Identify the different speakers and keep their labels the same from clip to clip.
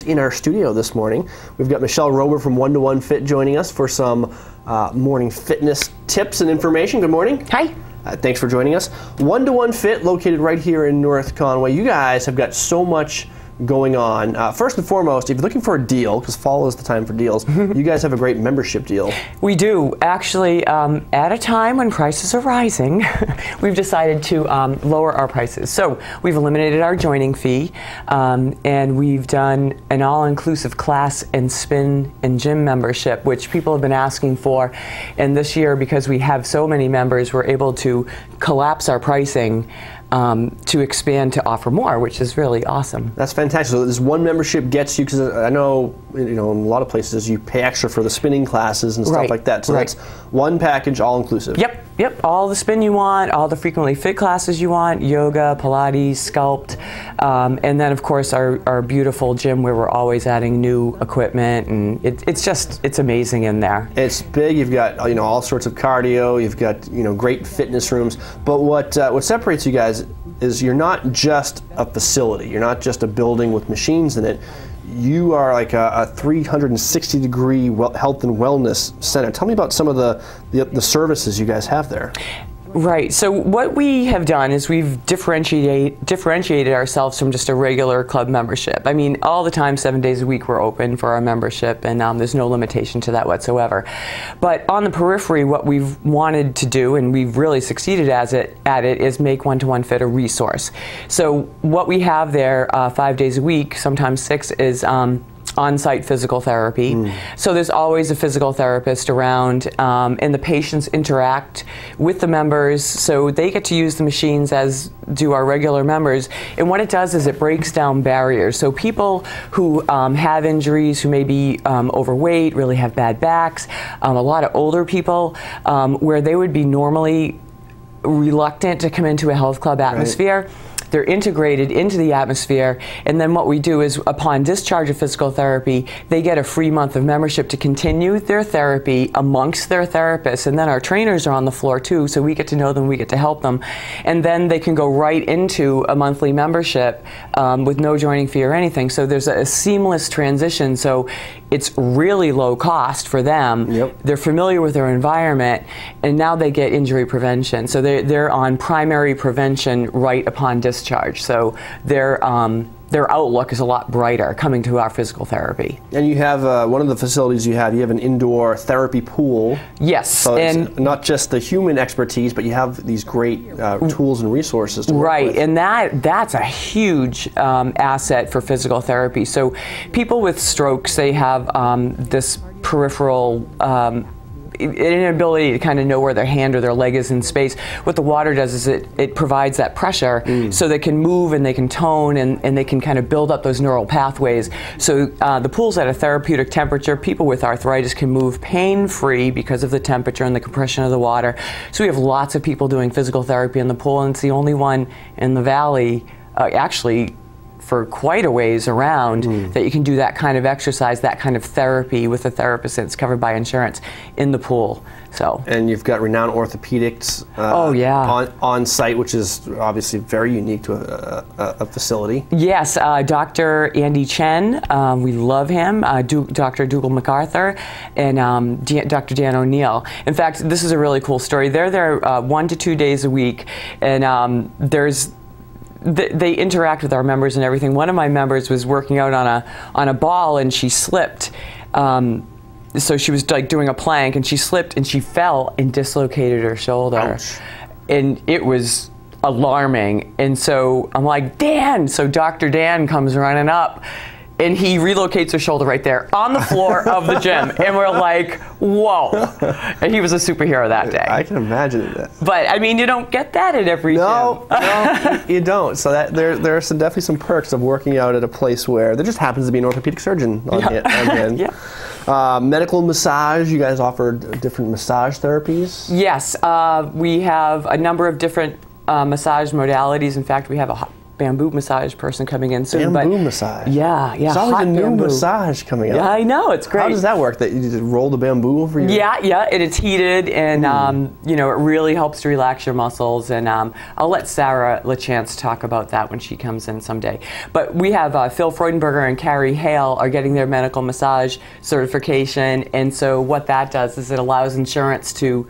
Speaker 1: in our studio this morning. We've got Michelle Rober from One to One Fit joining us for some morning fitness tips and information. Good morning.
Speaker 2: Hi.
Speaker 1: Thanks for joining us. One to One Fit, located right here in North Conway. You guys have got so much going on. First and foremost, if you're looking for a deal, because fall is the time for deals, you guys have a great membership deal.
Speaker 2: We do. Actually, at a time when prices are rising, we've decided to lower our prices. So we've eliminated our joining fee, and we've done an all-inclusive class and spin and gym membership, which people have been asking for. And this year, because we have so many members, we're able to collapse our pricing to expand to offer more, which is really awesome.
Speaker 1: That's fantastic. So this one membership gets you, because I know, in a lot of places you pay extra for the spinning classes and stuff like that. So that's one package, all inclusive.
Speaker 2: Yep. All the spin you want, all the frequently fit classes you want, yoga, Pilates, Sculpt, and then of course our beautiful gym where we're always adding new equipment, and it's amazing in there.
Speaker 1: It's big. You've got all sorts of cardio. You've got great fitness rooms. But what separates you guys is you're not just a facility. You're not just a building with machines in it. You are like a 360-degree health and wellness center. Tell me about some of the services you guys have there.
Speaker 2: Right. So what we have done is we've differentiated ourselves from just a regular club membership. I mean, all the time, 7 days a week, we're open for our membership, and there's no limitation to that whatsoever. But on the periphery, what we've wanted to do, and we've really succeeded at it, is make One to One Fit a resource. So what we have there 5 days a week, sometimes 6, is on-site physical therapy. So there's always a physical therapist around, and the patients interact with the members, so they get to use the machines as do our regular members. And what it does is it breaks down barriers. So people who have injuries, who may be overweight, really have bad backs, a lot of older people, where they would be normally reluctant to come into a health club atmosphere. They're integrated into the atmosphere, and then what we do is upon discharge of physical therapy, they get a free month of membership to continue their therapy amongst their therapists, and then our trainers are on the floor too, so we get to know them, we get to help them, and then they can go right into a monthly membership with no joining fee or anything. So there's a seamless transition, so it's really low cost for them. They're familiar with their environment, and now they get injury prevention. So they're on primary prevention right upon discharge. So their outlook is a lot brighter coming to our physical therapy. And you have
Speaker 1: one of the facilities you have an indoor therapy pool.
Speaker 2: Yes.
Speaker 1: So it's not just the human expertise, but you have these great tools and resources to work with.
Speaker 2: And that's a huge asset for physical therapy. So people with strokes, they have this peripheral inability to kind of know where their hand or their leg is in space. What the water does is it provides that pressure so they can move and they can tone and they can kind of build up those neural pathways. So the pool's at a therapeutic temperature. People with arthritis can move pain-free because of the temperature and the compression of the water. So we have lots of people doing physical therapy in the pool, and it's the only one in the valley, actually for quite a ways around, that you can do that kind of exercise, that kind of therapy with a therapist that's covered by insurance in the pool. So.
Speaker 1: And you've got renowned orthopedics on site, which is obviously very unique to a facility.
Speaker 2: Yes, Dr. Andy Chen, we love him, Dr. Dougal MacArthur, and Dr. Dan O'Neill. In fact, this is a really cool story. They're there 1 to 2 days a week, and they interact with our members and everything. One of my members was working out on a ball, and she slipped. So she was like doing a plank, and she slipped and she fell and dislocated her shoulder.
Speaker 1: Ouch.
Speaker 2: And it was alarming. And so I'm like, Dan! So Dr. Dan comes running up, and he relocates her shoulder right there on the floor of the gym. And we're like, whoa. And he was a superhero that day.
Speaker 1: I can imagine that.
Speaker 2: But I mean, you don't get that at every gym.
Speaker 1: No, you don't. So there are definitely some perks of working out at a place where there just happens to be an orthopedic surgeon on hand. Medical massage, you guys offer different massage therapies?
Speaker 2: Yes, we have a number of different massage modalities. In fact, we have bamboo massage person coming in soon.
Speaker 1: Bamboo massage.
Speaker 2: Yeah, yeah.
Speaker 1: There's always
Speaker 2: hot
Speaker 1: a new
Speaker 2: bamboo.
Speaker 1: massage coming up.
Speaker 2: Yeah, I know, it's great.
Speaker 1: How does that work? That you just roll the bamboo over your...
Speaker 2: Yeah, and it's heated, and you know, it really helps to relax your muscles. And I'll let Sarah LaChance talk about that when she comes in someday. But we have Phil Freudenberger and Carrie Hale are getting their medical massage certification, and so what that does is it allows insurance to,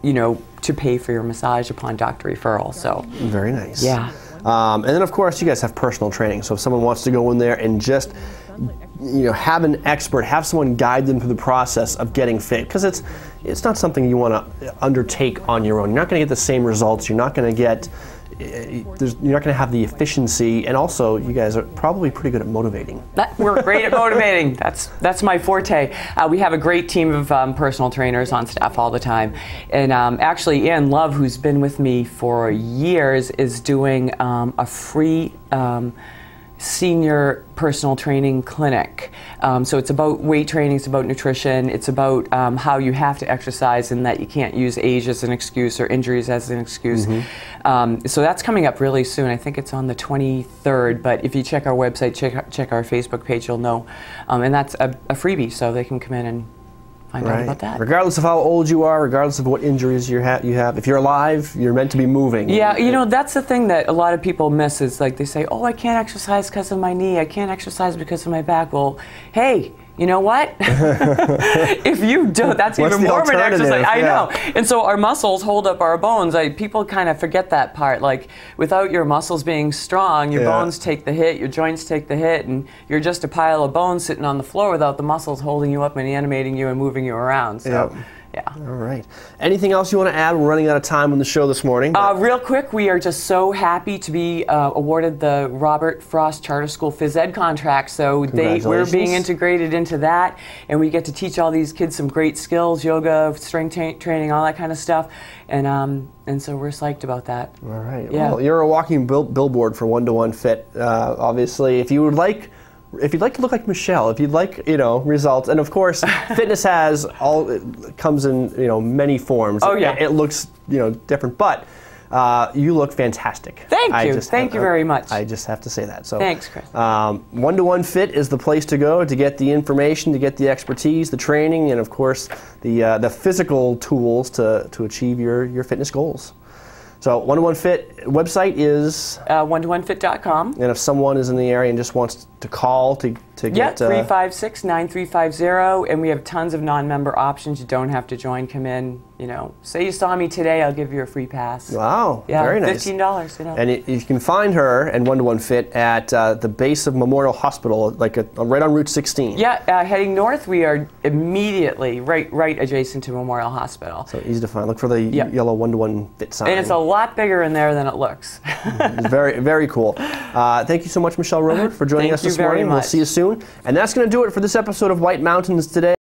Speaker 2: you know, to pay for your massage upon doctor referral. So
Speaker 1: very nice.
Speaker 2: Yeah.
Speaker 1: And then of course you guys have personal training. So if someone wants to go in there and just, you know, have an expert, have someone guide them through the process of getting fit, because it's not something you want to undertake on your own. You're not going to get the same results. You're not going to get, you're not going to have the efficiency, and also you guys are probably pretty good at motivating.
Speaker 2: We're great at motivating. That's my forte. We have a great team of personal trainers on staff all the time, and actually Ann Love, who's been with me for years, is doing a free senior personal training clinic. So it's about weight training, it's about nutrition, it's about how you have to exercise and that you can't use age as an excuse or injuries as an excuse. So that's coming up really soon. I think it's on the 23rd, but if you check our website, check our Facebook page, you'll know. And that's a freebie, so they can come in and find out about that.
Speaker 1: Regardless of how old you are, regardless of what injuries you have, if you're alive, you're meant to be moving.
Speaker 2: Yeah, you know, that's the thing that a lot of people miss is, like, they say, oh, I can't exercise because of my knee, I can't exercise because of my back. Well, hey, you know what? If you don't, that's even more of an exercise. I know. And so our muscles hold up our bones. People kind of forget that part. Like, without your muscles being strong, your bones take the hit, your joints take the hit, and you're just a pile of bones sitting on the floor without the muscles holding you up and animating you and moving you around. So. Yeah.
Speaker 1: All right. Anything else you want to add? We're running out of time on the show this morning.
Speaker 2: Real quick, we are just so happy to be awarded the Robert Frost Charter School Phys Ed contract. So we're being integrated into that, and we get to teach all these kids some great skills, yoga, strength training, all that kind of stuff. And so we're psyched about that.
Speaker 1: All right.
Speaker 2: Yeah.
Speaker 1: Well, you're a walking billboard for One-to-One Fit. Obviously, if you'd like to look like Michelle, if you'd like, you know, results, and of course, fitness it comes in, you know, many forms.
Speaker 2: Oh yeah.
Speaker 1: It looks, you know, different, but you look fantastic.
Speaker 2: Thank you. Thank you very much.
Speaker 1: I just have to say that. So
Speaker 2: thanks, Chris.
Speaker 1: One-to-One Fit is the place to go to get the information, to get the expertise, the training, and of course, the physical tools to achieve your fitness goals. So One-to-One Fit website is?
Speaker 2: one-to-onefit.com.
Speaker 1: And if someone is in the area and just wants to call to get...
Speaker 2: Yeah, 356-9350, and we have tons of non-member options. You don't have to join, come in, you know. Say you saw me today, I'll give you a free pass.
Speaker 1: Wow,
Speaker 2: yeah,
Speaker 1: very nice.
Speaker 2: $15, you know.
Speaker 1: And you can find her and One-to-One Fit at the base of Memorial Hospital, like right on Route 16.
Speaker 2: Yeah, heading north, we are immediately right adjacent to Memorial Hospital.
Speaker 1: So easy to find. Look for the yellow One-to-One Fit sign.
Speaker 2: And it's a lot bigger in there than it looks.
Speaker 1: It's very, very cool. Thank you so much, Michelle Romer, for joining us this morning. We'll see you soon. And that's going to do it for this episode of White Mountains Today.